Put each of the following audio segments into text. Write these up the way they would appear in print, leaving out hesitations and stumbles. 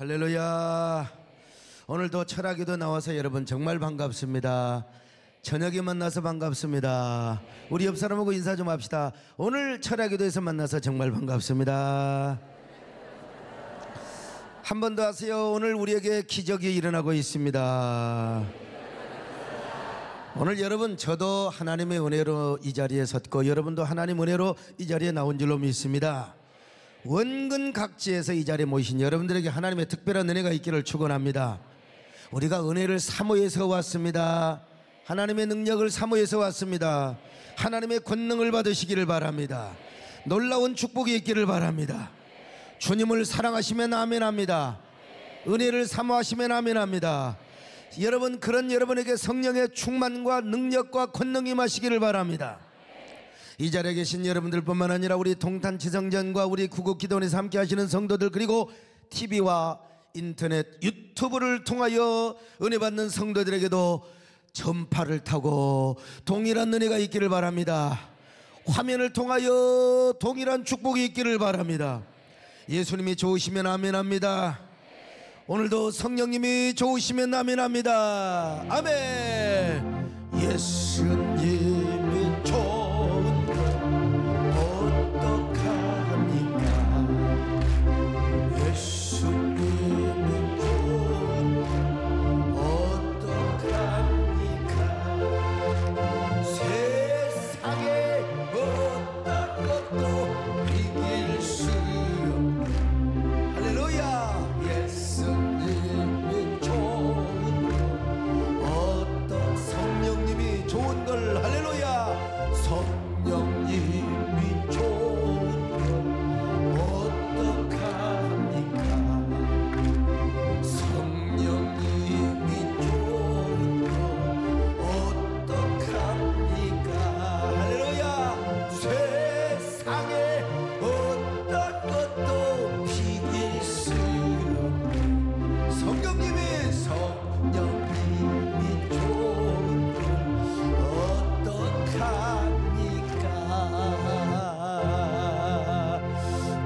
할렐루야. 오늘도 철학기도 나와서 여러분 정말 반갑습니다. 저녁에 만나서 반갑습니다. 우리 옆 사람하고 인사 좀 합시다. 오늘 철학기도에서 만나서 정말 반갑습니다. 한 번 더 하세요. 오늘 우리에게 기적이 일어나고 있습니다. 오늘 여러분, 저도 하나님의 은혜로 이 자리에 섰고 여러분도 하나님 은혜로 이 자리에 나온 줄로 믿습니다. 원근 각지에서 이 자리에 모이신 여러분들에게 하나님의 특별한 은혜가 있기를 축원합니다. 우리가 은혜를 사모해서 왔습니다. 하나님의 능력을 사모해서 왔습니다. 하나님의 권능을 받으시기를 바랍니다. 놀라운 축복이 있기를 바랍니다. 주님을 사랑하시면 아멘합니다. 은혜를 사모하시면 아멘합니다. 여러분, 그런 여러분에게 성령의 충만과 능력과 권능이 임하시기를 바랍니다. 이 자리에 계신 여러분들 뿐만 아니라 우리 동탄지성전과 우리 구국기도원에서 함께 하시는 성도들, 그리고 TV와 인터넷 유튜브를 통하여 은혜 받는 성도들에게도 전파를 타고 동일한 은혜가 있기를 바랍니다. 화면을 통하여 동일한 축복이 있기를 바랍니다. 예수님이 좋으시면 아멘합니다. 오늘도 성령님이 좋으시면 아멘합니다. 아멘. 예수님이 좋은 것 어떡합니까? 예수님이 좋은 것 어떡합니까? 세상에 어떤 것도 이길 수 없는 할렐루야. 예수님이 좋은 것 어떤 성령님이 좋은 걸 할렐루야. 성령님이 좋은 걸 어떡합니까? 성령님이 좋은 걸 어떡합니까? 할렐루야. 세상에 어떤 것도 비길 수 없는 성령님이 좋은 걸 어떡합니까?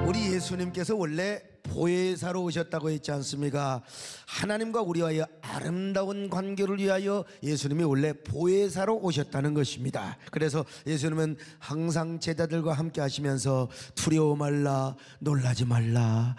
우리 예수님께서 원래 보혜사로 오셨다고 했지 않습니까? 하나님과 우리와의 아름다운 관계를 위하여 예수님이 원래 보혜사로 오셨다는 것입니다. 그래서 예수님은 항상 제자들과 함께 하시면서 두려워 말라, 놀라지 말라.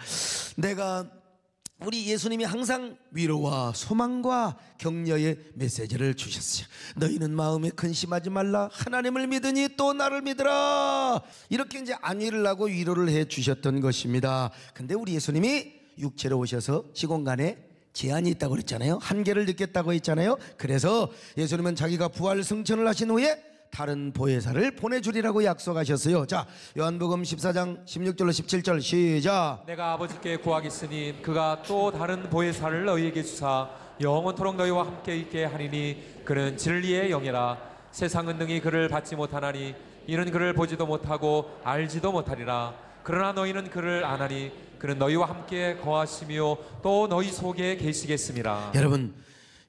우리 예수님이 항상 위로와 소망과 격려의 메시지를 주셨어요. 너희는 마음에 근심하지 말라. 하나님을 믿으니 또 나를 믿으라. 이렇게 이제 안위를 하고 위로를 해 주셨던 것입니다. 근데 우리 예수님이 육체로 오셔서 시공간에 제한이 있다고 그랬잖아요. 한계를 느꼈다고 했잖아요. 그래서 예수님은 자기가 부활 승천을 하신 후에 다른 보혜사를 보내주리라고 약속하셨어요. 자, 요한복음 14장 16절로 17절 시작. 내가 아버지께 구하겠으니 그가 또 다른 보혜사를 너희에게 주사 영원토록 너희와 함께 있게 하리니 그는 진리의 영이라. 세상은 능히 그를 받지 못하나니 이는 그를 보지도 못하고 알지도 못하리라. 그러나 너희는 그를 아나니 그는 너희와 함께 거하시며 또 너희 속에 계시겠습니다. 여러분,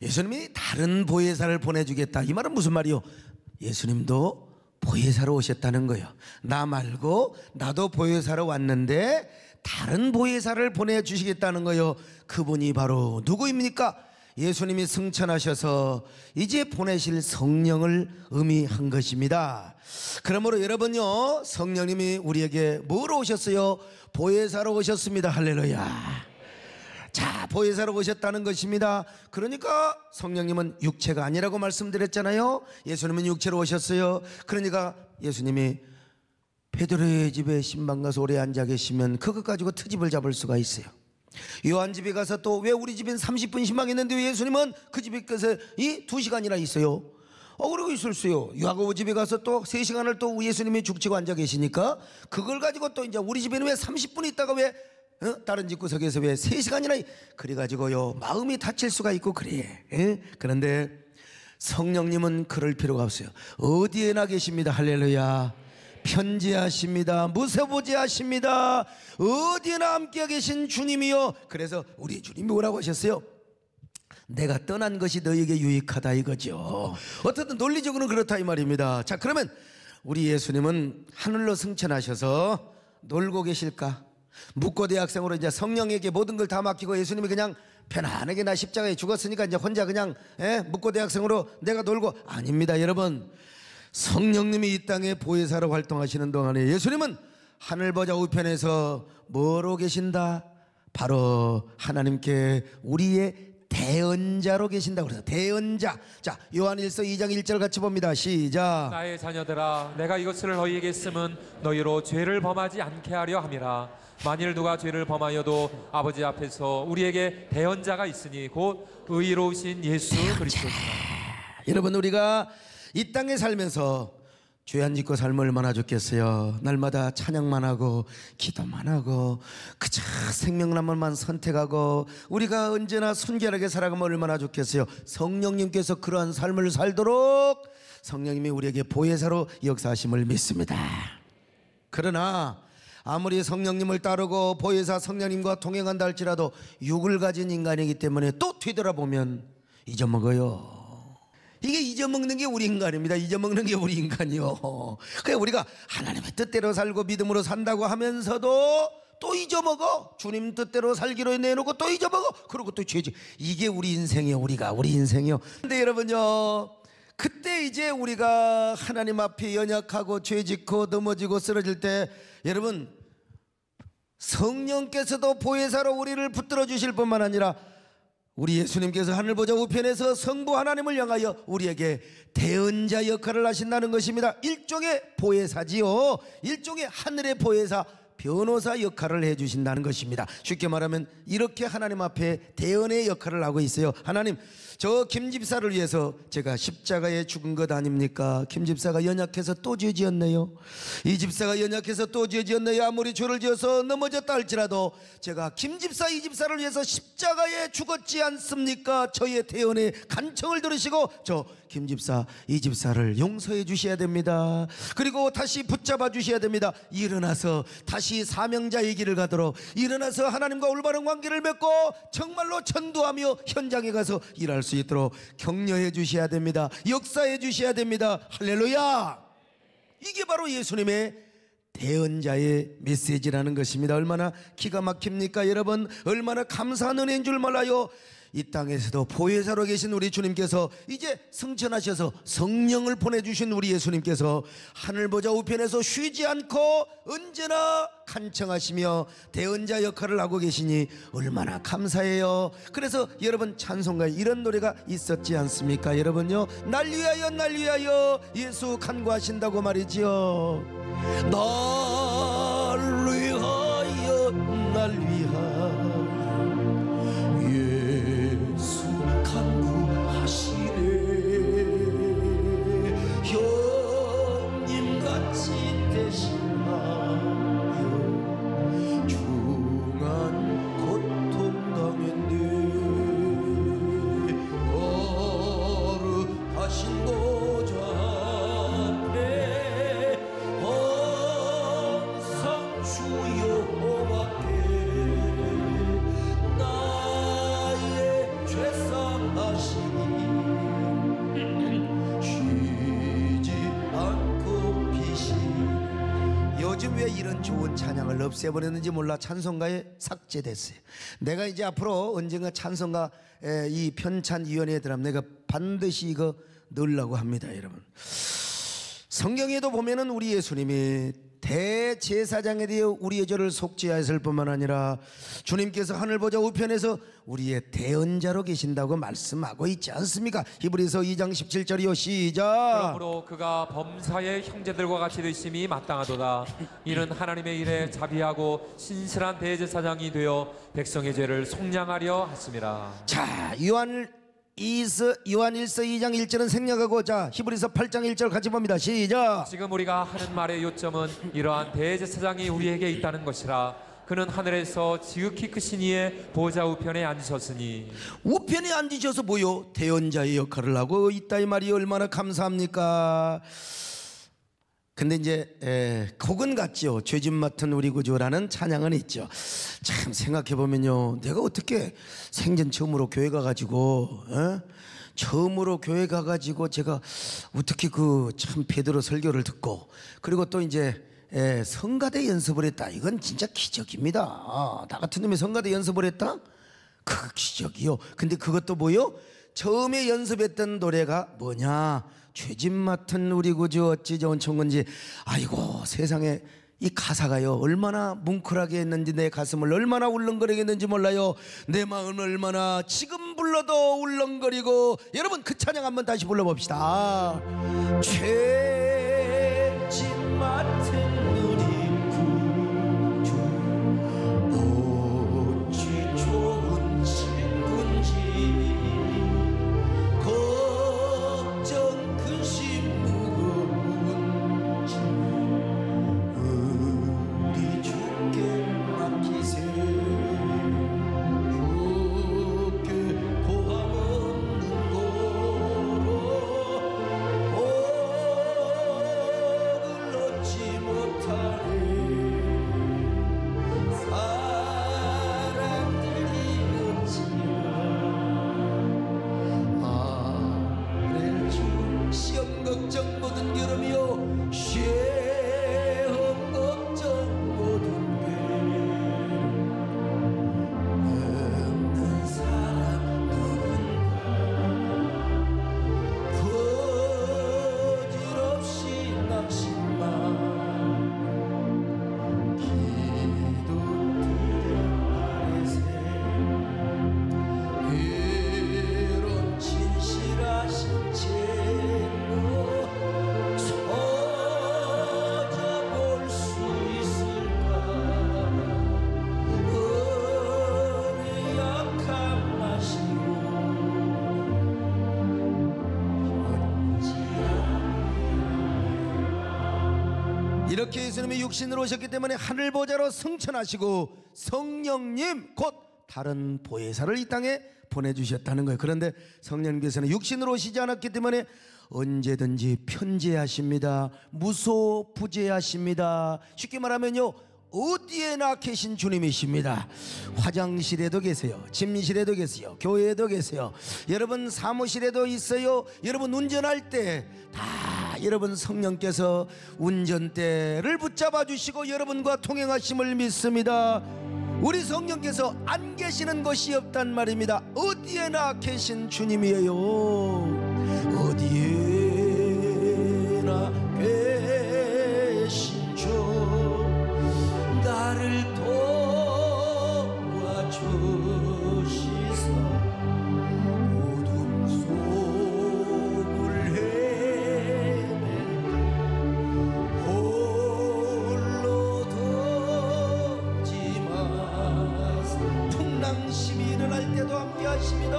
예수님이 다른 보혜사를 보내주겠다, 이 말은 무슨 말이요? 예수님도 보혜사로 오셨다는 거예요. 나 말고 나도 보혜사로 왔는데 다른 보혜사를 보내주시겠다는 거예요. 그분이 바로 누구입니까? 예수님이 승천하셔서 이제 보내실 성령을 의미한 것입니다. 그러므로 여러분요, 성령님이 우리에게 뭐로 오셨어요? 보혜사로 오셨습니다. 할렐루야. 자, 보혜사로 오셨다는 것입니다. 그러니까 성령님은 육체가 아니라고 말씀드렸잖아요. 예수님은 육체로 오셨어요. 그러니까 예수님이 베드로의 집에 신방 가서 오래 앉아 계시면 그것 가지고 트집을 잡을 수가 있어요. 요한 집에 가서 또 왜 우리 집엔 30분 신방했는데 왜 예수님은 그 집에 가서 2시간이나 있어요? 그러고 있을 수요. 야고보 집에 가서 또 3시간을 또 예수님이 죽치고 앉아 계시니까 그걸 가지고 또 이제 우리 집에는 왜 30분 있다가 왜 다른 집구석에서 왜 3시간이나 그래가지고요 마음이 다칠 수가 있고 그래. 그런데 성령님은 그럴 필요가 없어요. 어디에나 계십니다. 할렐루야. 편지하십니다. 무서보지하십니다. 어디에나 함께 계신 주님이요. 그래서 우리 주님이 뭐라고 하셨어요? 내가 떠난 것이 너에게 유익하다 이거죠. 어쨌든 논리적으로는 그렇다 이 말입니다. 자, 그러면 우리 예수님은 하늘로 승천하셔서 놀고 계실까? 묵고 대학생으로 이제 성령에게 모든 걸 다 맡기고 예수님이 그냥 편안하게 나 십자가에 죽었으니까 이제 혼자 그냥 묵고 대학생으로 내가 놀고, 아닙니다. 여러분, 성령님이 이 땅에 보혜사로 활동하시는 동안에 예수님은 하늘 보좌 우편에서 뭐로 계신다? 바로 하나님께 우리의 대언자로 계신다. 그래서 대언자. 자, 요한일서 2장 1절 같이 봅니다. 시작. 나의 자녀들아, 내가 이것을 너희에게 쓰면 너희로 죄를 범하지 않게 하려 함이라. 만일 누가 죄를 범하여도 아버지 앞에서 우리에게 대언자가 있으니 곧 의로우신 예수 그리스도시라. 여러분, 우리가 이 땅에 살면서 죄 안 짓고 살면 얼마나 좋겠어요. 날마다 찬양만 하고 기도만 하고 그저 생명나물만 선택하고 우리가 언제나 순결하게 살아가면 얼마나 좋겠어요. 성령님께서 그러한 삶을 살도록 성령님이 우리에게 보혜사로 역사하심을 믿습니다. 그러나 아무리 성령님을 따르고 보혜사 성령님과 동행한다 할지라도 육을 가진 인간이기 때문에 또 뒤돌아보면 잊어먹어요. 이게 잊어먹는 게 우리 인간입니다. 잊어먹는 게 우리 인간이요. 그래, 우리가 하나님의 뜻대로 살고 믿음으로 산다고 하면서도 또 잊어먹어. 주님 뜻대로 살기로 내놓고 또 잊어먹어. 그리고 또 죄지. 이게 우리 인생이요. 우리 인생이요. 근데 여러분요, 그때 이제 우리가 하나님 앞에 연약하고 죄짓고 넘어지고 쓰러질 때, 여러분, 성령께서도 보혜사로 우리를 붙들어 주실 뿐만 아니라 우리 예수님께서 하늘 보좌 우편에서 성부 하나님을 향하여 우리에게 대언자 역할을 하신다는 것입니다. 일종의 보혜사지요. 일종의 하늘의 보혜사, 변호사 역할을 해주신다는 것입니다. 쉽게 말하면 이렇게 하나님 앞에 대언의 역할을 하고 있어요. 하나님, 저 김 집사를 위해서 제가 십자가에 죽은 것 아닙니까? 김 집사가 연약해서 또 죄 지었네요. 이 집사가 연약해서 또 죄 지었네요. 아무리 죄를 지어서 넘어졌다 할지라도 제가 김 집사, 이 집사를 위해서 십자가에 죽었지 않습니까? 저의 대언의 간청을 들으시고 저 김 집사, 이 집사를 용서해 주셔야 됩니다. 그리고 다시 붙잡아 주셔야 됩니다. 일어나서 다시 사명자의 길을 가도록, 일어나서 하나님과 올바른 관계를 맺고 정말로 전도하며 현장에 가서 일할 수 있도록 격려해 주셔야 됩니다. 역사해 주셔야 됩니다. 할렐루야. 이게 바로 예수님의 대언자의 메시지라는 것입니다. 얼마나 기가 막힙니까 여러분. 얼마나 감사한 은혜인 줄 몰라요. 이 땅에서도 보혜사로 계신 우리 주님께서 이제 승천하셔서 성령을 보내주신 우리 예수님께서 하늘 보좌 우편에서 쉬지 않고 언제나 간청하시며 대언자 역할을 하고 계시니 얼마나 감사해요. 그래서 여러분, 찬송가에 이런 노래가 있었지 않습니까? 여러분요, 날 위하여 예수 간구하신다고 말이지요. 날 위하여 예수 간구하시네. 형님같이 대신하여 중한 고통 당했네. 거룩하신 보좌 앞에 항상 주 여호와께 나의 죄사하시니 쉬지 않고 비시니. 요즘 왜 이런 좋은 찬양을 없애버렸는지 몰라. 찬송가에 삭제됐어요. 내가 이제 앞으로 언젠가 찬송가 이 편찬위원회에 들어가면 내가 반드시 이거 넣으려고 합니다. 여러분, 성경에도 보면은 우리 예수님이 대제사장에 대해 우리의 죄를 속죄하였을 뿐만 아니라 주님께서 하늘 보좌 우편에서 우리의 대언자로 계신다고 말씀하고 있지 않습니까? 히브리서 2장 17절이요. 시작. 그러므로 그가 범사의 형제들과 같이 되심이 마땅하도다. 이는 하나님의 일에 자비하고 신실한 대제사장이 되어 백성의 죄를 속량하려 하심이라. 자, 요한일서 2장 1절은 생략하고, 자, 히브리서 8장 1절 같이 봅니다. 시작. 지금 우리가 하는 말의 요점은 이러한 대제사장이 우리에게 있다는 것이라. 그는 하늘에서 지극히 크신 이의 보좌 우편에 앉으셨으니. 우편에 앉으셔서 뭐요? 대언자의 역할을 하고 있다 이 말이 얼마나 감사합니까? 근데 이제 곡은 같죠. 죄짐 맡은 우리 구주라는 찬양은 있죠. 참 생각해보면요, 내가 어떻게 생전 처음으로 교회 가가지고 처음으로 교회 가가지고 제가 어떻게 그 참 베드로 설교를 듣고, 그리고 또 이제 성가대 연습을 했다. 이건 진짜 기적입니다. 나 같은 놈이 성가대 연습을 했다? 그 기적이요. 근데 그것도 뭐요? 처음에 연습했던 노래가 뭐냐? 죄짐 맡은 우리 구주 어찌 좋은 청건지. 아이고 세상에, 이 가사가요 얼마나 뭉클하게 했는지, 내 가슴을 얼마나 울렁거리게 했는지 몰라요. 내 마음을 얼마나 지금 불러도 울렁거리고. 여러분 그 찬양 한번 다시 불러봅시다. 죄짐 맡은 우리 구주 어찌 좋은 친구인지, 걱정 근심 무거운지 우리 주께 맡기세. 주께 고함 없는 고로 복을 얻지 못하리. 사람들이 어찌나 아랠 주 시험 걱정 모든 여름이요, 시험 걱정 모든 괴 없는 사람 누군가 거짓없이 낙심만 기도드려 아래세. 이런 진실하신 채로 찾아볼 수 있을까? 우리 약한 마시고 이렇게 예수님이 육신으로 오셨기 때문에 하늘 보좌로 승천하시고 성령님 곧 다른 보혜사를 이 땅에 보내주셨다는 거예요. 그런데 성령께서는 육신으로 오시지 않았기 때문에 언제든지 편재하십니다. 무소부재하십니다. 쉽게 말하면요, 어디에나 계신 주님이십니다. 화장실에도 계세요, 침실에도 계세요, 교회에도 계세요, 여러분 사무실에도 있어요. 여러분 운전할 때 다 여러분 성령께서 운전대를 붙잡아 주시고 여러분과 통행하심을 믿습니다. 우리 성령께서 안 계시는 곳이 없단 말입니다. 어디에나 계신 주님이에요. 어디에나 계신 주 나를 도와주시사 어둠 속을 헤맬 홀로 걷지 마사. 풍랑심이 일어날 때도 함께 하십니다.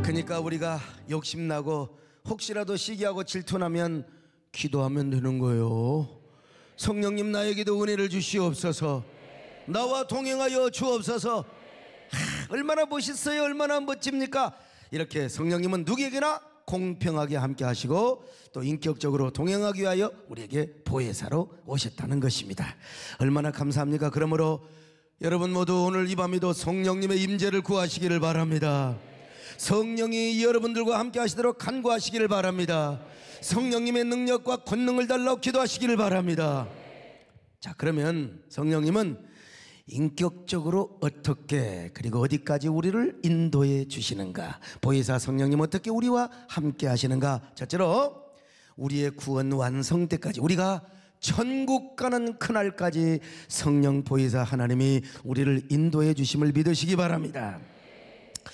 그러니까 우리가 욕심나고 혹시라도 시기하고 질투나면 기도하면 되는 거예요. 성령님 나에게도 은혜를 주시옵소서. 나와 동행하여 주옵소서. 얼마나 멋있어요. 얼마나 멋집니까? 이렇게 성령님은 누구에게나 공평하게 함께 하시고 또 인격적으로 동행하기 위하여 우리에게 보혜사로 오셨다는 것입니다. 얼마나 감사합니까? 그러므로 여러분 모두 오늘 이 밤에도 성령님의 임재를 구하시기를 바랍니다. 성령이 여러분들과 함께 하시도록 간구하시기를 바랍니다. 성령님의 능력과 권능을 달라고 기도하시기를 바랍니다. 자, 그러면 성령님은 인격적으로 어떻게 그리고 어디까지 우리를 인도해 주시는가? 보혜사 성령님 어떻게 우리와 함께 하시는가? 첫째로 우리의 구원 완성 때까지, 우리가 천국 가는 그날까지 성령 보혜사 하나님이 우리를 인도해 주심을 믿으시기 바랍니다.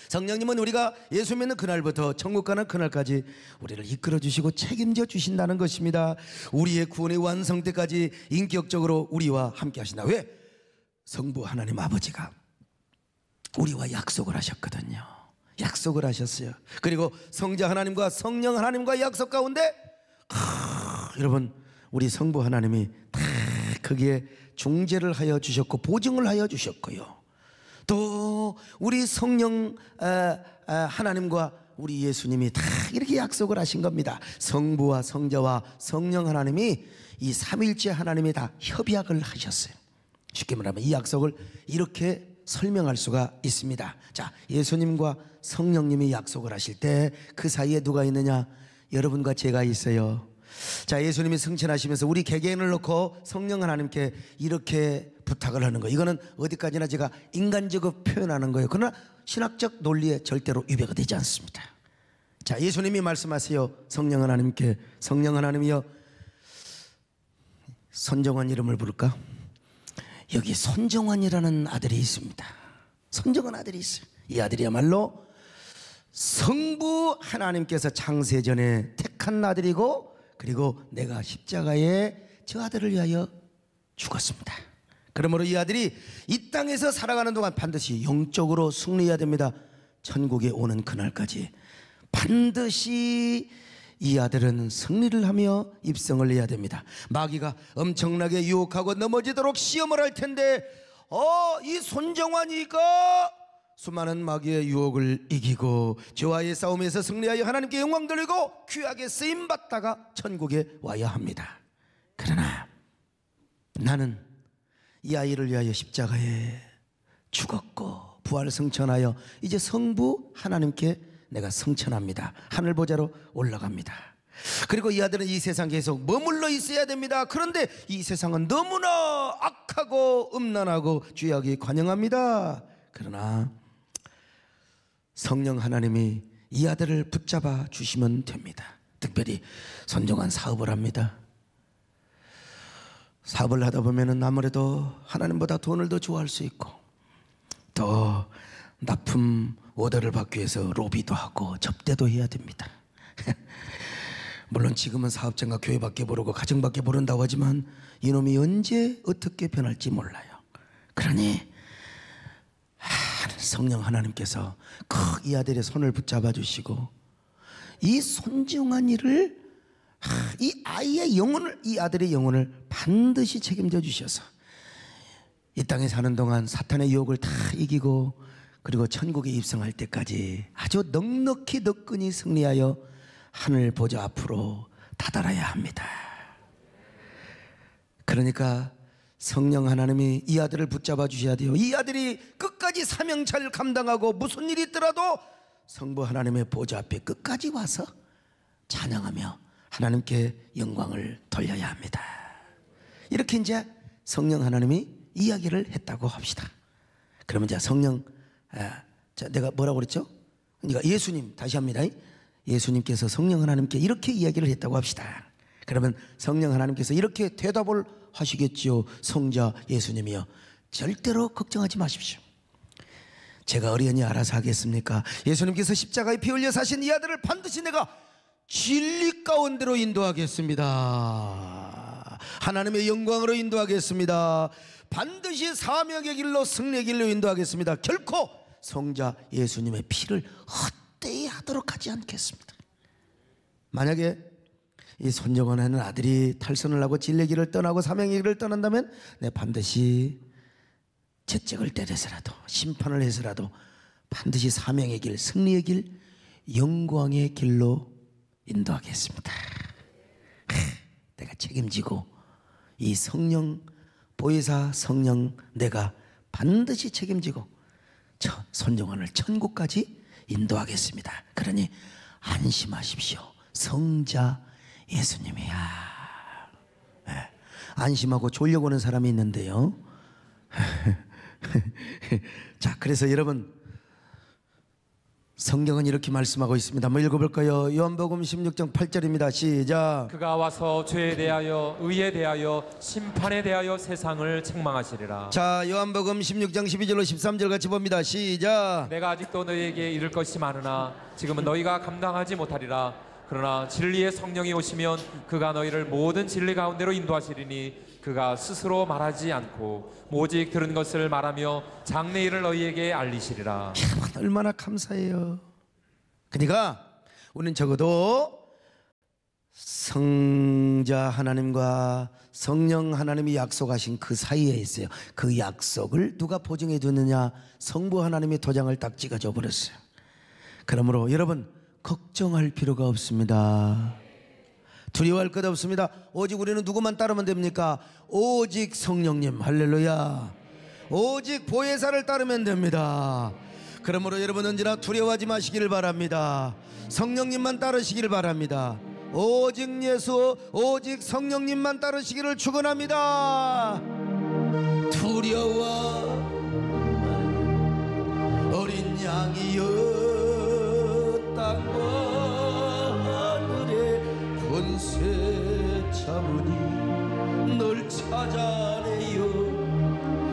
성령님은 우리가 예수 믿는 그날부터 천국 가는 그날까지 우리를 이끌어 주시고 책임져 주신다는 것입니다. 우리의 구원의 완성 때까지 인격적으로 우리와 함께 하신다. 왜? 성부 하나님 아버지가 우리와 약속을 하셨거든요. 약속을 하셨어요. 그리고 성자 하나님과 성령 하나님과 약속 가운데 여러분 우리 성부 하나님이 다 거기에 중재를 하여 주셨고 보증을 하여 주셨고요. 또 우리 성령 하나님과 우리 예수님이 다 이렇게 약속을 하신 겁니다. 성부와 성자와 성령 하나님이 이 삼위일체 하나님이 다 협약을 하셨어요. 쉽게 말하면 이 약속을 이렇게 설명할 수가 있습니다. 자, 예수님과 성령님이 약속을 하실 때 그 사이에 누가 있느냐? 여러분과 제가 있어요. 자, 예수님이 승천하시면서 우리 개개인을 놓고 성령 하나님께 이렇게 부탁을 하는 거예요. 이거는 어디까지나 제가 인간적으로 표현하는 거예요. 그러나 신학적 논리에 절대로 위배가 되지 않습니다. 자, 예수님이 말씀하세요. 성령 하나님께, 성령 하나님이여, 손정환 이름을 부를까? 여기 손정환이라는 아들이 있습니다. 손정환 아들이 있어요. 이 아들이야말로 성부 하나님께서 창세전에 택한 아들이고, 그리고 내가 십자가에 저 아들을 위하여 죽었습니다. 그러므로 이 아들이 이 땅에서 살아가는 동안 반드시 영적으로 승리해야 됩니다. 천국에 오는 그날까지 반드시 이 아들은 승리를 하며 입성을 해야 됩니다. 마귀가 엄청나게 유혹하고 넘어지도록 시험을 할 텐데 이 손정환이가 수많은 마귀의 유혹을 이기고 저와의 싸움에서 승리하여 하나님께 영광 돌리고 귀하게 쓰임받다가 천국에 와야 합니다. 그러나 나는 이 아이를 위하여 십자가에 죽었고 부활 승천하여 이제 성부 하나님께 내가 승천합니다. 하늘보좌로 올라갑니다. 그리고 이 아들은 이 세상 계속 머물러 있어야 됩니다. 그런데 이 세상은 너무나 악하고 음란하고 죄악이 관영합니다. 그러나 성령 하나님이 이 아들을 붙잡아 주시면 됩니다. 특별히 손정환 사업을 합니다. 사업을 하다 보면은 아무래도 하나님보다 돈을 더 좋아할 수 있고 또 납품 오더를 받기 위해서 로비도 하고 접대도 해야 됩니다. 물론 지금은 사업장과 교회밖에 모르고 가정밖에 모른다고 하지만 이놈이 언제 어떻게 변할지 몰라요. 그러니 성령 하나님께서 이 아들의 손을 붙잡아 주시고 이 손정환 이를 이 아이의 영혼을, 이 아들의 영혼을 반드시 책임져 주셔서 이 땅에 사는 동안 사탄의 유혹을 다 이기고 그리고 천국에 입성할 때까지 아주 넉넉히 덕근히 승리하여 하늘 보좌 앞으로 다다라야 합니다. 그러니까 성령 하나님이 이 아들을 붙잡아 주셔야 돼요. 이 아들이 끝까지 사명 잘 감당하고 무슨 일이 있더라도 성부 하나님의 보좌 앞에 끝까지 와서 찬양하며 하나님께 영광을 돌려야 합니다. 이렇게 이제 성령 하나님이 이야기를 했다고 합시다. 그러면 이제 성령, 내가 뭐라고 그랬죠? 그러니까 예수님, 다시 합니다. 예수님께서 성령 하나님께 이렇게 이야기를 했다고 합시다. 그러면 성령 하나님께서 이렇게 대답을 하시겠지요. 성자 예수님이여, 절대로 걱정하지 마십시오. 제가 어련히 알아서 하겠습니까? 예수님께서 십자가에 피 흘려 사신 이 아들을 반드시 내가 진리 가운데로 인도하겠습니다. 하나님의 영광으로 인도하겠습니다. 반드시 사명의 길로 승리의 길로 인도하겠습니다. 결코 성자 예수님의 피를 헛되이 하도록 하지 않겠습니다. 만약에 이 손정환하는 아들이 탈선을 하고 진리의 길을 떠나고 사명의 길을 떠난다면 내 반드시 채찍을 때려서라도 심판을 해서라도 반드시 사명의 길, 승리의 길, 영광의 길로 인도하겠습니다. 내가 책임지고 이 성령 보혜사 성령 내가 반드시 책임지고 손정환을 천국까지 인도하겠습니다. 그러니 안심하십시오. 성자 예수님이야. 안심하고 졸려고 오는 사람이 있는데요. 자, 그래서 여러분 성경은 이렇게 말씀하고 있습니다. 한번 읽어볼까요? 요한복음 16장 8절입니다. 시작. 그가 와서 죄에 대하여 의에 대하여 심판에 대하여 세상을 책망하시리라. 자, 요한복음 16장 12절로 13절 같이 봅니다. 시작. 내가 아직도 너희에게 이를 것이 많으나 지금은 너희가 감당하지 못하리라. 그러나 진리의 성령이 오시면 그가 너희를 모든 진리 가운데로 인도하시리니 그가 스스로 말하지 않고 오직 들은 것을 말하며 장래일을 너희에게 알리시리라. 얼마나 감사해요. 그러니까 우리는 적어도 성자 하나님과 성령 하나님이 약속하신 그 사이에 있어요. 그 약속을 누가 보증해 줬느냐? 성부 하나님이 도장을 딱 찍어줘 버렸어요. 그러므로 여러분 걱정할 필요가 없습니다. 두려워할 것 없습니다. 오직 우리는 누구만 따르면 됩니까? 오직 성령님. 할렐루야. 오직 보혜사를 따르면 됩니다. 그러므로 여러분 언제나 두려워하지 마시기를 바랍니다. 성령님만 따르시기를 바랍니다. 오직 예수, 오직 성령님만 따르시기를 축원합니다. 두려워 어린 양이여 땅과 하늘의 권세 차무니 널 찾아내어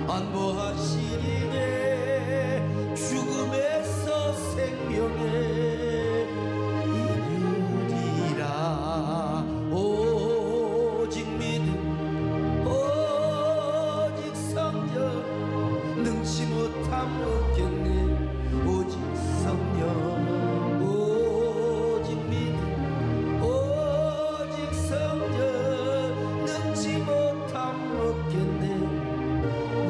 안보하시리네 죽음에서 생명에 오직 믿음 오직 성령 능치 못함 없겠네 오직 성령 오직 믿음 오직 성령 능치 못함 없겠네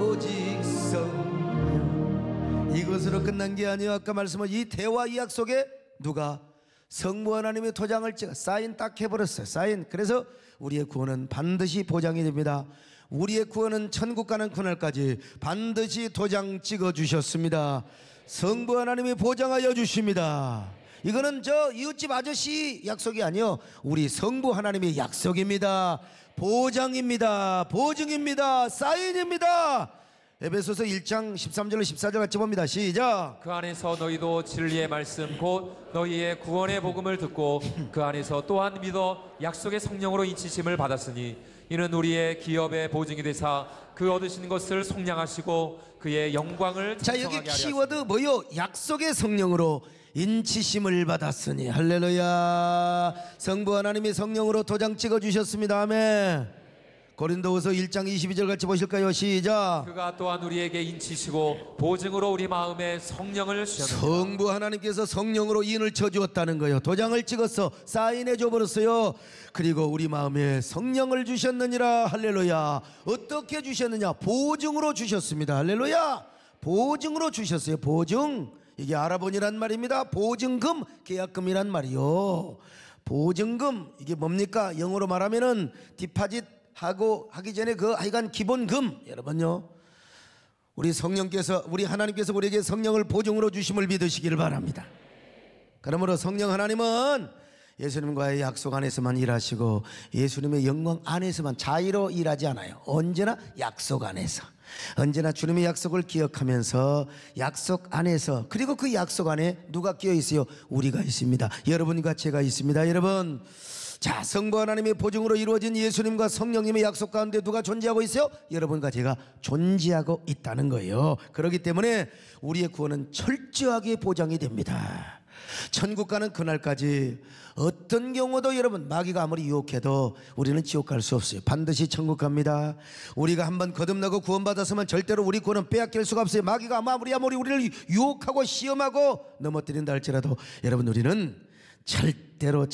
오직 성령. 이것으로 끝난 게 아니에요. 아까 말씀한 이 대화 이 약속에 누가 성부 하나님의 도장을 찍어 사인 딱 해버렸어요. 사인. 그래서 우리의 구원은 반드시 보장이 됩니다. 우리의 구원은 천국 가는 그날까지 반드시 도장 찍어 주셨습니다. 성부 하나님이 보장하여 주십니다. 이거는 저 이웃집 아저씨 약속이 아니요, 우리 성부 하나님의 약속입니다. 보장입니다. 보증입니다. 사인입니다. 에베소서 1장 13절로 14절 같이 봅니다. 시작. 그 안에서 너희도 진리의 말씀 곧 너희의 구원의 복음을 듣고 그 안에서 또한 믿어 약속의 성령으로 인치심을 받았으니 이는 우리의 기업의 보증이 되사 그 얻으신 것을 속량하시고 그의 영광을 자, 여기 찬송하게 하려 키워드 뭐요? 약속의 성령으로 인치심을 받았으니. 할렐루야. 성부 하나님이 성령으로 도장 찍어 주셨습니다. 아멘. 고린도후서 1장 22절 같이 보실까요? 시작. 그가 또한 우리에게 인치시고 보증으로 우리 마음에 성령을 주셨느니라. 성부 하나님께서 성령으로 인을 쳐주었다는 거예요. 도장을 찍어서 사인해 줘버렸어요. 그리고 우리 마음에 성령을 주셨느니라. 할렐루야. 어떻게 주셨느냐? 보증으로 주셨습니다. 할렐루야. 보증으로 주셨어요. 보증. 이게 아라본이란 말입니다. 보증금, 계약금이란 말이요. 보증금, 이게 뭡니까? 영어로 말하면은 디파짓 하기 전에 그 하여간 기본금. 여러분요, 우리 성령께서, 우리 하나님께서 우리에게 성령을 보증으로 주심을 믿으시기를 바랍니다. 그러므로 성령 하나님은 예수님과의 약속 안에서만 일하시고 예수님의 영광 안에서만 자유로 일하지 않아요. 언제나 약속 안에서, 언제나 주님의 약속을 기억하면서 약속 안에서, 그리고 그 약속 안에 누가 끼어 있어요? 우리가 있습니다. 여러분과 제가 있습니다. 여러분, 자, 성부 하나님의 보증으로 이루어진 예수님과 성령님의 약속 가운데 누가 존재하고 있어요? 여러분과 제가 존재하고 있다는 거예요. 그렇기 때문에 우리의 구원은 철저하게 보장이 됩니다. 천국 가는 그날까지 어떤 경우도 여러분, 마귀가 아무리 유혹해도 우리는 지옥 갈 수 없어요. 반드시 천국 갑니다. 우리가 한번 거듭나고 구원받았으면 절대로 우리 구원은 빼앗길 수가 없어요. 마귀가 아무리 우리를 유혹하고 시험하고 넘어뜨린다 할지라도 여러분, 우리는 절대로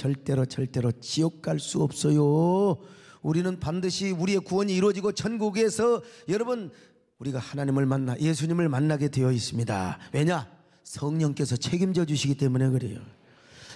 지옥 갈 수 없어요. 우리는 반드시 우리의 구원이 이루어지고 천국에서 여러분, 우리가 하나님을 만나 예수님을 만나게 되어 있습니다. 왜냐? 성령께서 책임져 주시기 때문에 그래요.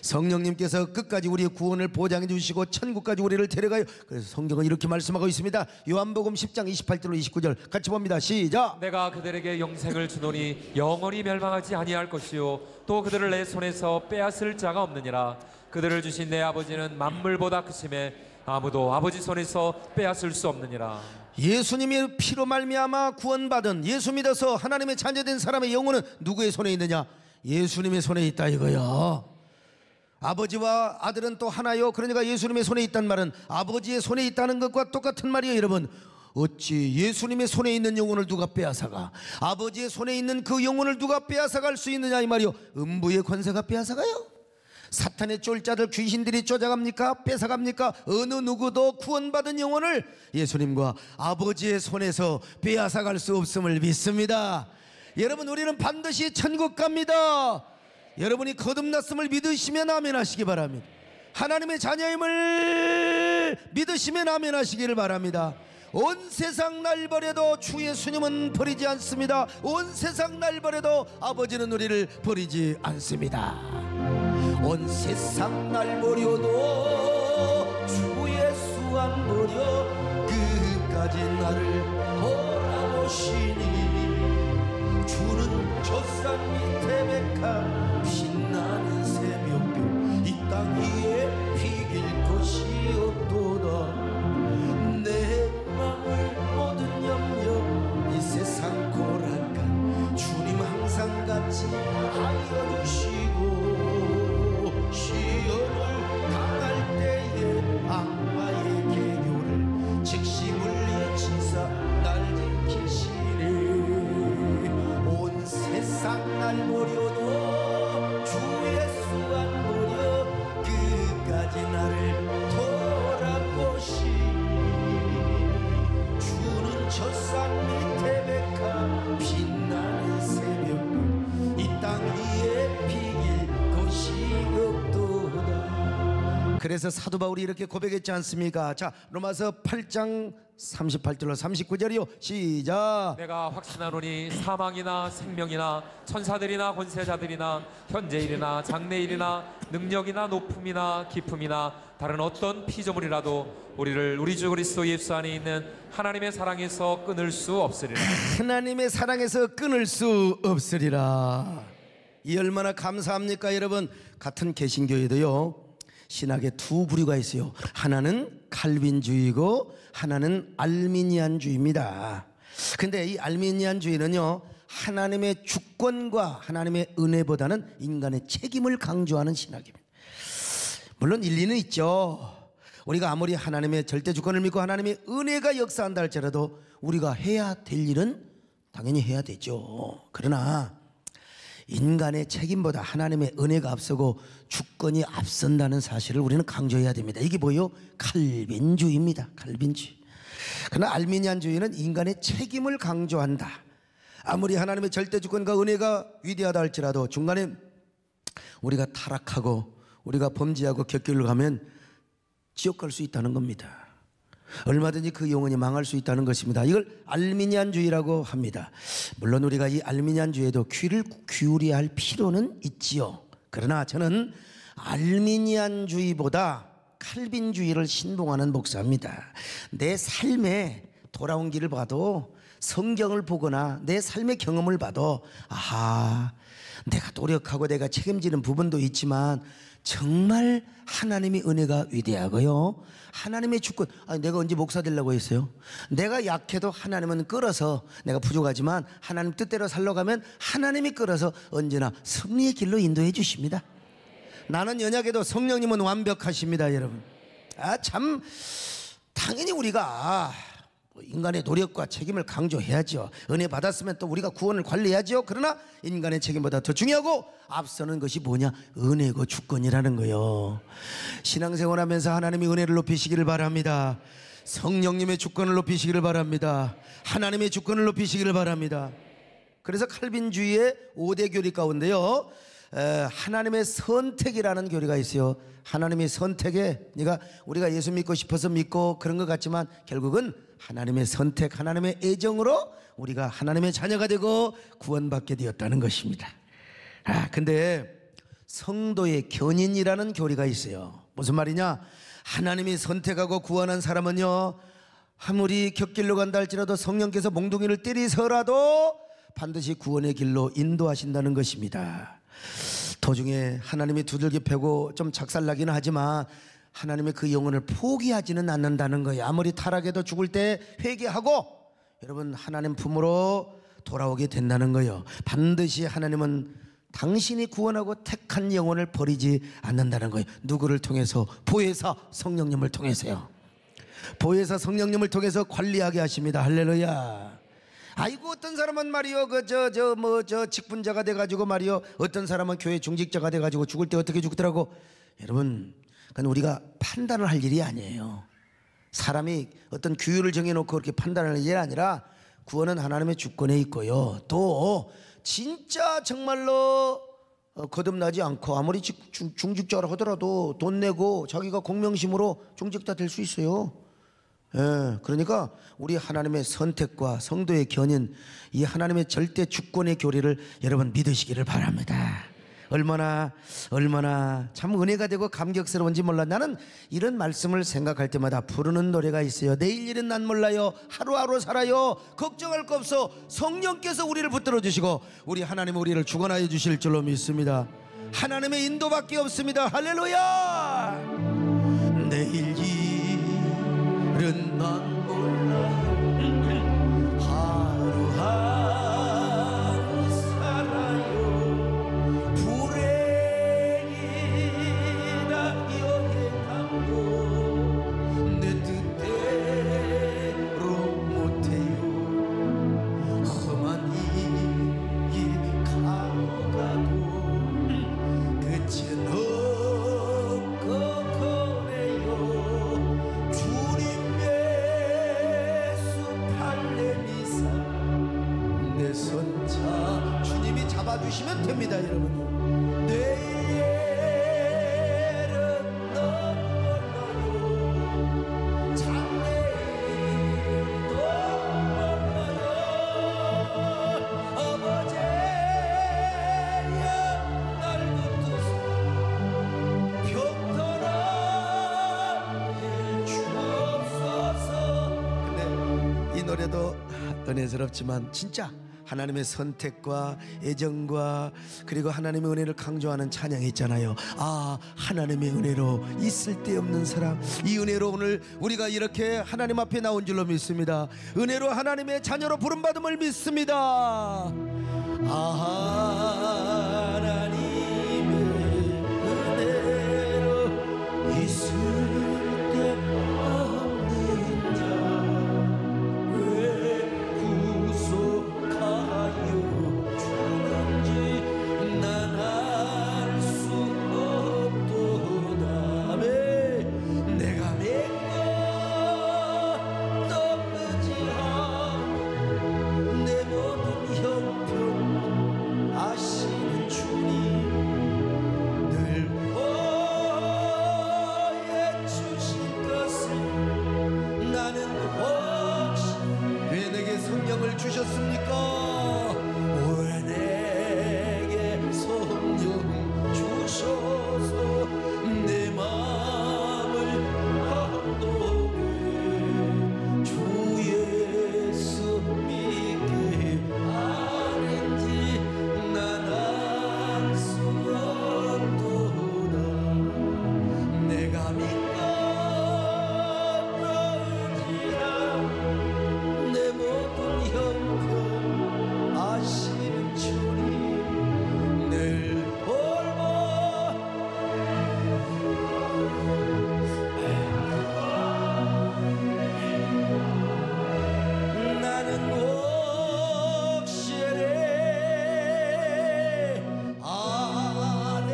성령님께서 끝까지 우리의 구원을 보장해 주시고 천국까지 우리를 데려가요. 그래서 성경은 이렇게 말씀하고 있습니다. 요한복음 10장 28절로 29절 같이 봅니다. 시작. 내가 그들에게 영생을 주노니 영원히 멸망하지 아니할 것이요 또 그들을 내 손에서 빼앗을 자가 없느니라. 그들을 주신 내 아버지는 만물보다 크심에 아무도 아버지 손에서 빼앗을 수 없느니라. 예수님의 피로 말미암아 구원받은, 예수 믿어서 하나님의 자녀된 사람의 영혼은 누구의 손에 있느냐? 예수님의 손에 있다 이거요. 아버지와 아들은 또 하나요. 그러니까 예수님의 손에 있단 말은 아버지의 손에 있다는 것과 똑같은 말이에요. 여러분, 어찌 예수님의 손에 있는 영혼을 누가 빼앗아가? 아버지의 손에 있는 그 영혼을 누가 빼앗아갈 수 있느냐 이 말이요. 음부의 권세가 빼앗아가요? 사탄의 쫄자들, 귀신들이 쫓아갑니까? 뺏어갑니까? 어느 누구도 구원받은 영혼을 예수님과 아버지의 손에서 빼앗아갈 수 없음을 믿습니다. 여러분, 우리는 반드시 천국 갑니다. 여러분이 거듭났음을 믿으시면 아멘 하시기 바랍니다. 하나님의 자녀임을 믿으시면 아멘 하시기를 바랍니다. 온 세상 날 버려도 주 예수님은 버리지 않습니다. 온 세상 날 버려도 아버지는 우리를 버리지 않습니다. 온 세상 날 버려도 주 예수 안 버려 끝까지 나를 돌아보시니 주는 저 산 밑에 백합 빛나는 새벽별 이 땅 위에 비길 것이 없도다. 내 맘을 모든 염려 이 세상 고락한 주님 항상 같이 하여 주시고 시험을 당할 때에 악마의 계교를 즉시 물리치사 날 지키시네. 온 세상 날 버려도 주 예수 안 버려 끝까지 나를 돌아보시니 주는 저 산 밑에 백합 빛나는 새벽별 이 땅 위에 비길 것이 없도다. 그래서 사도 바울이 이렇게 고백했지 않습니까? 자, 로마서 8장 38절로 39절이요 시작. 내가 확신하노니 사망이나 생명이나 천사들이나 권세자들이나 현재일이나 장래일이나 능력이나 높음이나 깊음이나 다른 어떤 피조물이라도 우리를 우리 주 그리스도 예수 안에 있는 하나님의 사랑에서 끊을 수 없으리라. 하나님의 사랑에서 끊을 수 없으리라. 이 얼마나 감사합니까 여러분. 같은 개신교에도요 신학에 두 부류가 있어요. 하나는 칼빈주의고 하나는 알미니안주의입니다. 근데 이 알미니안주의는요 하나님의 주권과 하나님의 은혜보다는 인간의 책임을 강조하는 신학입니다. 물론 일리는 있죠. 우리가 아무리 하나님의 절대 주권을 믿고 하나님의 은혜가 역사한다 할지라도 우리가 해야 될 일은 당연히 해야 되죠. 그러나 인간의 책임보다 하나님의 은혜가 앞서고 주권이 앞선다는 사실을 우리는 강조해야 됩니다. 이게 뭐예요? 칼빈주의입니다. 칼빈주의. 그러나 알미니안주의는 인간의 책임을 강조한다. 아무리 하나님의 절대 주권과 은혜가 위대하다 할지라도 중간에 우리가 타락하고 우리가 범죄하고 곁길로 가면 지옥 갈 수 있다는 겁니다. 얼마든지 그 영혼이 망할 수 있다는 것입니다. 이걸 알미니안주의라고 합니다. 물론 우리가 이 알미니안주의에도 귀를 기울여야 할 필요는 있지요. 그러나 저는 알미니안주의보다 칼빈주의를 신봉하는 목사입니다. 내 삶에 돌아온 길을 봐도 성경을 보거나 내 삶의 경험을 봐도 아하 내가 노력하고 내가 책임지는 부분도 있지만 정말 하나님의 은혜가 위대하고요 하나님의 주권. 내가 언제 목사 되려고 했어요? 내가 약해도 하나님은 끌어서 내가 부족하지만 하나님 뜻대로 살러가면 하나님이 끌어서 언제나 승리의 길로 인도해 주십니다. 나는 연약해도 성령님은 완벽하십니다. 여러분 참 당연히 우리가 인간의 노력과 책임을 강조해야죠. 은혜 받았으면 또 우리가 구원을 관리해야죠. 그러나 인간의 책임보다 더 중요하고 앞서는 것이 뭐냐? 은혜고 주권이라는 거예요. 신앙생활하면서 하나님의 은혜를 높이시기를 바랍니다. 성령님의 주권을 높이시기를 바랍니다. 하나님의 주권을 높이시기를 바랍니다. 그래서 칼빈주의의 5대 교리 가운데요 하나님의 선택이라는 교리가 있어요. 하나님의 선택에 우리가 예수 믿고 싶어서 믿고 그런 것 같지만 결국은 하나님의 선택, 하나님의 애정으로 우리가 하나님의 자녀가 되고 구원받게 되었다는 것입니다. 근데 성도의 견인이라는 교리가 있어요. 무슨 말이냐? 하나님이 선택하고 구원한 사람은요 아무리 곁길로 간다 할지라도 성령께서 몽둥이를 때리서라도 반드시 구원의 길로 인도하신다는 것입니다. 도중에 하나님이 두들겨 패고 좀 작살나기는 하지만 하나님의 그 영혼을 포기하지는 않는다는 거예요. 아무리 타락해도 죽을 때 회개하고 여러분 하나님 품으로 돌아오게 된다는 거예요. 반드시 하나님은 당신이 구원하고 택한 영혼을 버리지 않는다는 거예요. 누구를 통해서? 보혜사 성령님을 통해서요. 보혜사 성령님을 통해서 관리하게 하십니다. 할렐루야. 아이고 어떤 사람은 말이요 직분자가 돼가지고 말이요 어떤 사람은 교회 중직자가 돼가지고 죽을 때 어떻게 죽더라고. 여러분 그건 우리가 판단을 할 일이 아니에요. 사람이 어떤 규율을 정해놓고 그렇게 판단하는 일이 아니라 구원은 하나님의 주권에 있고요 또 진짜 정말로 거듭나지 않고 아무리 중직자라 하더라도 돈 내고 자기가 공명심으로 중직자 될 수 있어요. 예, 그러니까 우리 하나님의 선택과 성도의 견인, 이 하나님의 절대 주권의 교리를 여러분 믿으시기를 바랍니다. 얼마나 참 은혜가 되고 감격스러운지 몰라. 나는 이런 말씀을 생각할 때마다 부르는 노래가 있어요. 내일 일은 난 몰라요. 하루하루 살아요. 걱정할 거 없어. 성령께서 우리를 붙들어 주시고 우리 하나님 우리를 주관하여 주실 줄로 믿습니다. 하나님의 인도밖에 없습니다. 할렐루야. 내일 일은 난 몰라요. 하루하루 살아요. 불행이나 여행하고 내 뜻대로 못해요. 험한 일 가고 가도 끝은 없고 거네요. 주님의 수팔레미사 내 손자 주님이 잡아주시면 됩니다. 여러분 내일은 넌 몰라요. 장래도 몰라요. 아버지야 날 붙드소 평탄한 일 주옵소서. 근데 이 노래도 은혜스럽지만 진짜 하나님의 선택과 애정과 그리고 하나님의 은혜를 강조하는 찬양이 있잖아요. 아, 하나님의 은혜로 있을 데 없는 사랑. 이 은혜로 오늘 우리가 이렇게 하나님 앞에 나온 줄로 믿습니다. 은혜로 하나님의 자녀로 부름받음을 믿습니다. 아, 하나님의 은혜로 있을 데 없는 자 왜 구속하여 주는지 난 알 수 없도다. 내가 맺고 떠나지하고 내 모든 형편 아시는 주님 늘 보여주실 것을 나는 혹시 왜 내게 성령을 주셨습니까? 왜 내게 성령 주셔서 내 마음을 감동해 주 예수 믿게 하는지 난 알 수 없도다. 내가 믿고 떠지라 내 모든 형편 아시는 주님 늘 돌보 나는 확실해 아네.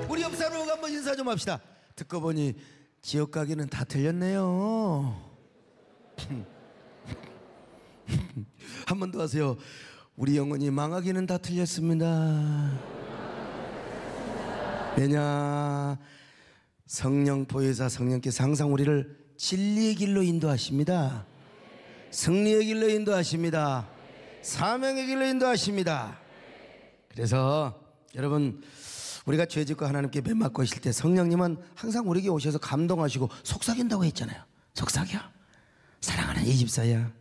우리 옆 사람하고 한번 인사 좀 합시다. 듣고 보니 지역 가기는 다 틀렸네요. 한 번 더 하세요. 우리 영혼이 망하기는 다 틀렸습니다. 왜냐? 성령 보혜사 성령께서 항상 우리를 진리의 길로 인도하십니다. 승리의 길로 인도하십니다. 사명의 길로 인도하십니다. 그래서 여러분 우리가 죄짓고 하나님께 매 맞고 있을 때 성령님은 항상 우리에게 오셔서 감동하시고 속삭인다고 했잖아요. 속삭여. 사랑하는 이 집사야,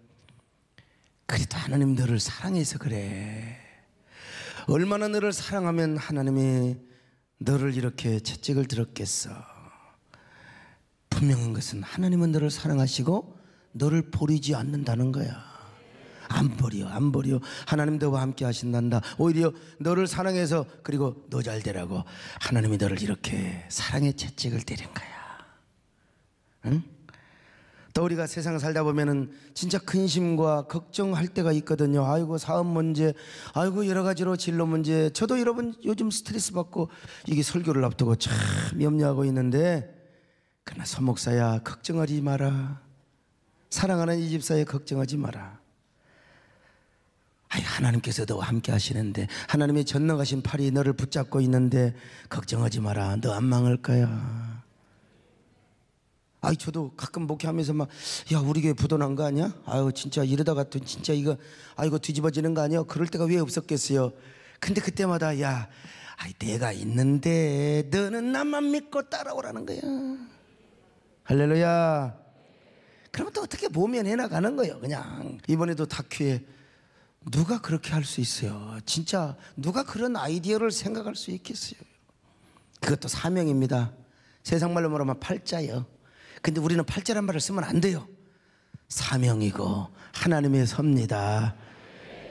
그래도 하나님 너를 사랑해서 그래. 얼마나 너를 사랑하면 하나님이 너를 이렇게 채찍을 들었겠어. 분명한 것은 하나님은 너를 사랑하시고 너를 버리지 않는다는 거야. 안 버려. 하나님 너와 함께 하신단다. 오히려 너를 사랑해서 그리고 너 잘 되라고 하나님이 너를 이렇게 사랑의 채찍을 때린 거야. 응? 또 우리가 세상 살다 보면은 진짜 근심과 걱정할 때가 있거든요. 아이고 사업 문제, 아이고 여러 가지로 진로 문제. 저도 여러분 요즘 스트레스 받고 이게 설교를 앞두고 참 염려하고 있는데, 그러나 서목사야 걱정하지 마라. 사랑하는 이 집사에 걱정하지 마라. 아이, 하나님께서 너와 함께 하시는데, 하나님의 전능하신 팔이 너를 붙잡고 있는데 걱정하지 마라. 너 안 망할 거야. 아이, 저도 가끔 목회하면서 막, 야, 우리 교회 부도난 거 아니야? 아유, 진짜 이러다가 또 진짜 이거 뒤집어지는 거 아니야? 그럴 때가 왜 없었겠어요? 근데 그때마다, 야, 아이, 내가 있는데 너는 나만 믿고 따라오라는 거야. 할렐루야. 그러면 또 어떻게 모면해 나가는 거예요. 그냥 이번에도 다큐에 누가 그렇게 할 수 있어요? 진짜 누가 그런 아이디어를 생각할 수 있겠어요? 그것도 사명입니다. 세상 말로 말하면 팔자예요. 근데 우리는 팔자란 말을 쓰면 안 돼요. 사명이고 하나님의 섭니다.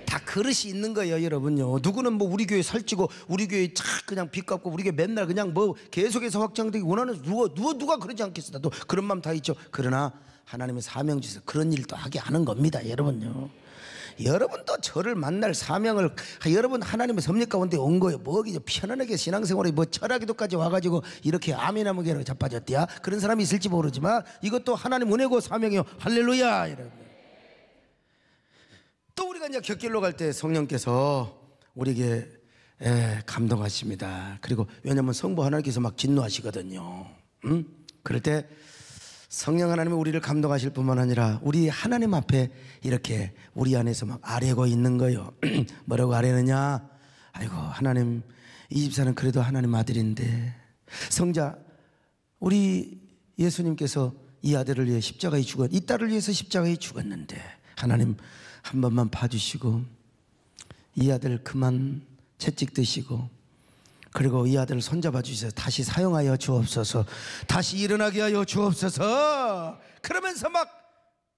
다 그릇이 있는 거예요, 여러분요. 누구는 뭐 우리 교회 살찌고 우리 교회 착 그냥 빚 갚고 우리 교회 맨날 그냥 뭐 계속해서 확장되기 원하는 누가 그러지 않겠어. 또 그런 마음 다 있죠. 그러나 하나님의 사명 주셔서 그런 일도 하게 하는 겁니다, 여러분요. 여러분도 저를 만날 사명을, 여러분 하나님의 섭리 가운데 온 거예요. 뭐 편안하게 신앙생활에 뭐 철학기도까지 와가지고 이렇게 아멘하면게로 자빠졌대야. 그런 사람이 있을지 모르지만 이것도 하나님 은혜고 사명이요. 할렐루야. 여러분, 또 우리가 이제 곁길로 갈 때 성령께서 우리에게 감동하십니다. 그리고 왜냐하면 성부 하나님께서 막 진노하시거든요. 그럴 때 성령 하나님이 우리를 감동하실 뿐만 아니라 우리 하나님 앞에 이렇게 우리 안에서 막 아뢰고 있는 거예요. 뭐라고 아뢰느냐? 아이고, 하나님, 이 집사는 그래도 하나님 아들인데, 성자, 우리 예수님께서 이 아들을 위해 십자가에 이 딸을 위해서 십자가에 죽었는데 하나님 한 번만 봐주시고 이 아들 그만 채찍 드시고, 그리고 이 아들을 손잡아 주셔서 다시 사용하여 주옵소서, 다시 일어나게 하여 주옵소서. 그러면서 막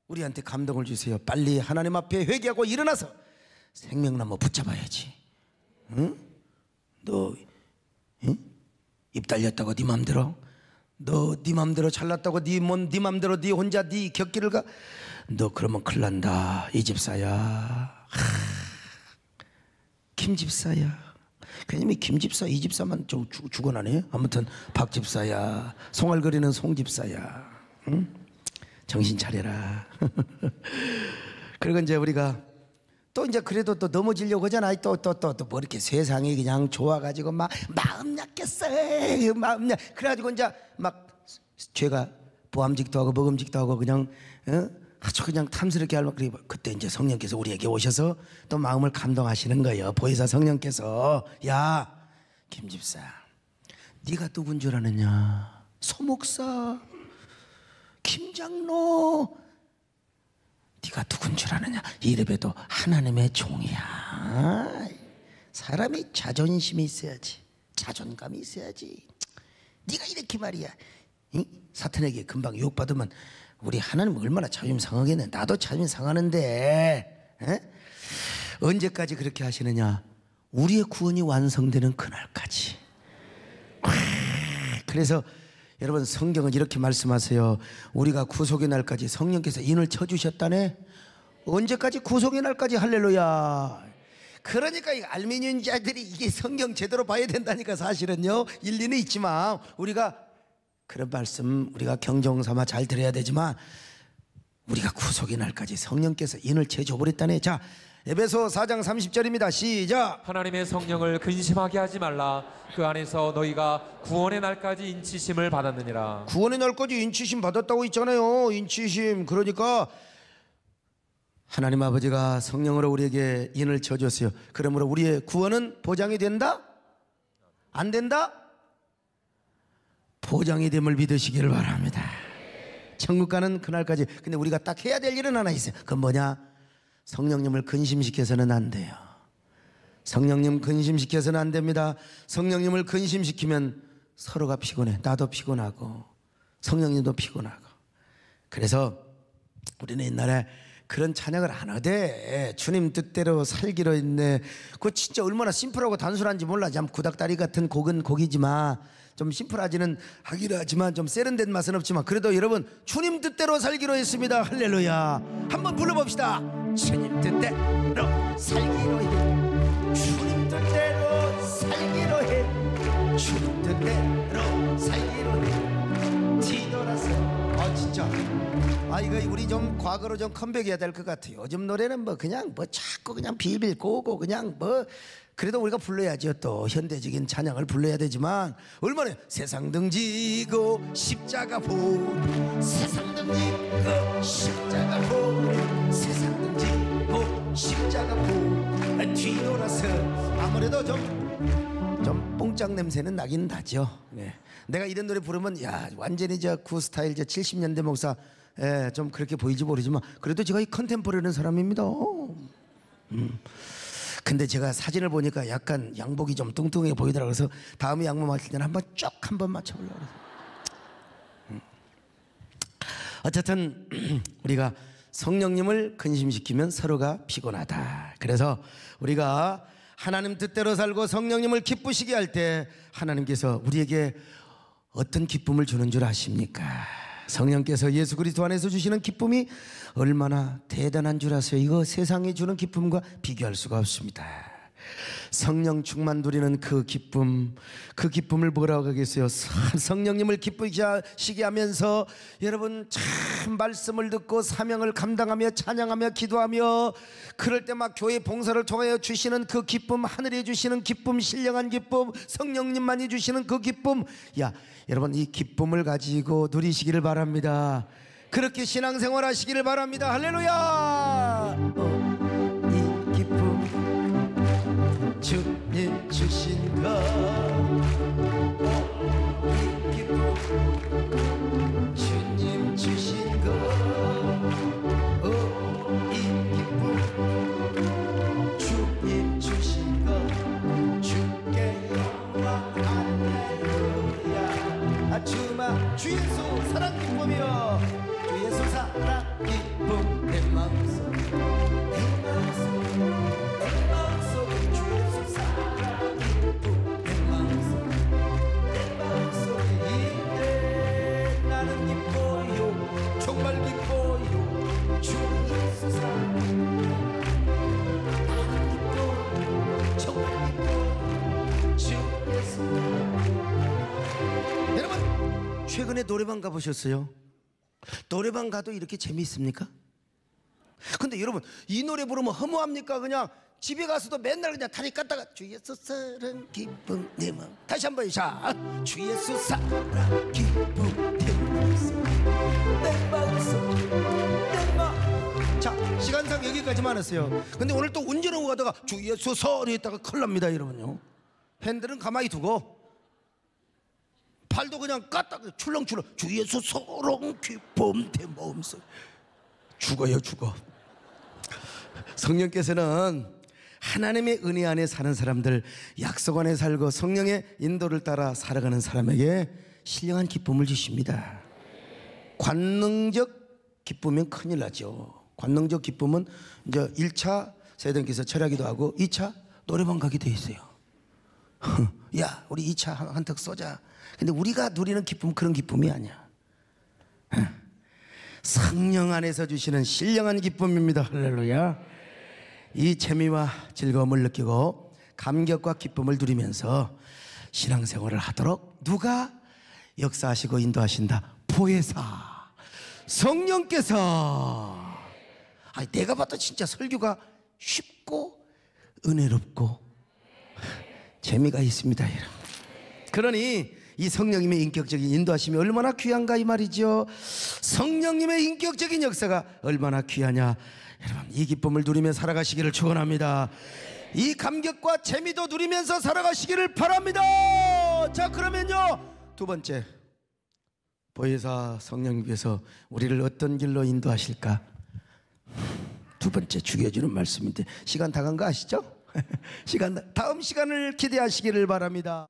우리한테 감동을 주세요. 빨리 하나님 앞에 회개하고 일어나서 생명나무 붙잡아야지. 응? 너 입 달렸다고 네 맘대로, 너 네 맘대로 잘났다고 네 맘대로 네 혼자 네 곁길을 가, 너 그러면 큰일 난다. 이 집사야, 김 집사야. 괜히 김 집사, 이 집사만 죽어나네. 아무튼 박 집사야, 송알거리는 송 집사야. 응? 정신 차려라. 그리고 이제 우리가 또 이제 그래도 또 넘어지려고 하잖아. 또 뭐 이렇게 세상이 그냥 좋아가지고 막 마음 약했어. 마음 약. 그래가지고 이제 막 죄가 보암직도 하고 먹음직도 하고 그냥 아주 그냥 탐스럽게 하면, 그리고 그때 이제 성령께서 우리에게 오셔서 또 마음을 감동하시는 거예요. 보혜사 성령께서, 야, 김 집사, 네가 누군 줄 아느냐? 소목사, 김 장로, 네가 누군 줄 아느냐? 이래봬도 하나님의 종이야. 사람이 자존심이 있어야지, 자존감이 있어야지. 네가 이렇게 말이야, 사탄에게 금방 유혹받으면 우리 하나님 얼마나 자존심 상하겠네. 나도 자존심 상하는데 언제까지 그렇게 하시느냐? 우리의 구원이 완성되는 그날까지. 그래서 여러분, 성경은 이렇게 말씀하세요. 우리가 구속의 날까지 성령께서 인을 쳐주셨다네. 언제까지? 구속의 날까지. 할렐루야. 그러니까 이 알미니언자들이 이게 성경 제대로 봐야 된다니까. 사실은요, 일리는 있지만 우리가 그런 말씀 우리가 경종삼아 잘 들어야 되지만, 우리가 구속의 날까지 성령께서 인을 채줘버렸다네. 자, 에베소 4장 30절입니다. 시작. 하나님의 성령을 근심하게 하지 말라. 그 안에서 너희가 구원의 날까지 인치심을 받았느니라. 구원의 날까지 인치심 받았다고 있잖아요. 인치심. 그러니까 하나님 아버지가 성령으로 우리에게 인을 쳐줬어요. 그러므로 우리의 구원은 보장이 된다? 안 된다? 보장이 됨을 믿으시기를 바랍니다. 천국 가는 그날까지. 근데 우리가 딱 해야 될 일은 하나 있어요. 그건 뭐냐? 성령님을 근심시켜서는 안 돼요. 성령님 근심시켜서는 안 됩니다. 성령님을 근심시키면 서로가 피곤해. 나도 피곤하고 성령님도 피곤하고. 그래서 우리는 옛날에 그런 찬양을 안 하되, 주님 뜻대로 살기로 했네. 그거 진짜 얼마나 심플하고 단순한지 몰라. 참 구닥다리 같은 곡은 곡이지만, 좀 심플하지는 하기로 하지만 좀 세련된 맛은 없지만, 그래도 여러분, 주님 뜻대로 살기로 했습니다. 할렐루야. 한번 불러봅시다. 주님 뜻대로 살기로 해. 주님 뜻대로 살기로 해. 주님 뜻대로 살기로 해. 뒤돌아서. 진짜 이거 우리 좀 과거로 좀 컴백해야 될 것 같아요. 요즘 노래는 뭐 그냥 뭐 자꾸 그냥 비빌 꼬고 그냥 뭐 그래도 우리가 불러야죠. 또 현대적인 찬양을 불러야 되지만 얼마나 세상 등지고 십자가 보고 세상 등지고 십자가 보고 세상 등지고 십자가 보고 뒤돌아서 아무래도 좀 뽕짝 냄새는 나긴 나죠. 네. 내가 이런 노래 부르면 야 완전히 저 구 스타일 저 70년대 목사 좀 그렇게 보이지 모르지만 그래도 제가 이 컨템포러리한 사람입니다. 근데 제가 사진을 보니까 약간 양복이 좀 뚱뚱해 보이더라고요. 그래서 다음에 양복 맞출 때는 한번 쭉 한번 맞춰보려고 그래서. 어쨌든 우리가 성령님을 근심시키면 서로가 피곤하다. 그래서 우리가 하나님 뜻대로 살고 성령님을 기쁘시게 할 때 하나님께서 우리에게 어떤 기쁨을 주는 줄 아십니까? 성령께서 예수 그리스도 안에서 주시는 기쁨이 얼마나 대단한 줄 아세요? 이거 세상이 주는 기쁨과 비교할 수가 없습니다. 성령 충만 누리는 그 기쁨을 뭐라고 하겠어요? 성령님을 기쁘시게 하면서 여러분 참 말씀을 듣고 사명을 감당하며 찬양하며 기도하며 그럴 때 막 교회 봉사를 통하여 주시는 그 기쁨, 하늘에 주시는 기쁨, 신령한 기쁨, 성령님만이 주시는 그 기쁨, 야 여러분 이 기쁨을 가지고 누리시기를 바랍니다. 그렇게 신앙생활 하시기를 바랍니다. 할렐루야. 이 기쁨 주님 주신 것, 이 기쁨 주님 주신 것, 이 기쁨 주님 주신 것, 주께 영광 할렐루야. 주마 주 예수 사랑 기쁨이여, 주 예수 사랑 기쁨 내 마음속 내 마음속 내 마음속 주 예수 사랑 기쁨 내 마음속 내 마음속에 이래 나는 기뻐요 정말 기뻐요 주 예수 사랑 나는 기뻐요 정말 기뻐요 주 예수. 여러분 최근에 노래방 가보셨어요? 노래방 가도 이렇게 재미있습니까? 근데 여러분 이 노래 부르면 허무합니까? 그냥 집에 가서도 맨날 그냥 다리 깠다가 주 예수 사랑 기쁨 내 마음, 다시 한번 자, 주 예수 사랑 기쁨 내 마음속 내 마음속 내 마음. 자 시간상 여기까지만 했어요. 근데 오늘 또 운전하고 가다가 주 예수 서리 했다가 큰일 납니다. 여러분요, 핸들은 가만히 두고 팔도 그냥 깠다가 출렁출렁 주 예수 사랑 기쁨 내 마음속. 죽어요 죽어. 성령께서는 하나님의 은혜 안에 사는 사람들, 약속 안에 살고 성령의 인도를 따라 살아가는 사람에게 신령한 기쁨을 주십니다. 관능적 기쁨이면 큰일 나죠. 관능적 기쁨은 이제 1차 세대님께서 철야기도 하고 2차 노래방 가게 돼 있어요. 야 우리 2차 한턱 쏘자. 근데 우리가 누리는 기쁨은 그런 기쁨이 아니야. 성령 안에서 주시는 신령한 기쁨입니다. 할렐루야. 이 재미와 즐거움을 느끼고 감격과 기쁨을 누리면서 신앙생활을 하도록 누가 역사하시고 인도하신다? 보혜사 성령께서. 내가 봐도 진짜 설교가 쉽고 은혜롭고 재미가 있습니다. 여러분. 그러니 이 성령님의 인격적인 인도하심이 얼마나 귀한가 이 말이죠. 성령님의 인격적인 역사가 얼마나 귀하냐. 여러분 이 기쁨을 누리며 살아가시기를 축원합니다. 이 감격과 재미도 누리면서 살아가시기를 바랍니다. 자 그러면요, 두 번째 보혜사 성령님께서 우리를 어떤 길로 인도하실까? 두 번째 죽여주는 말씀인데 시간 다 간 거 아시죠? 다음 시간을 기대하시기를 바랍니다.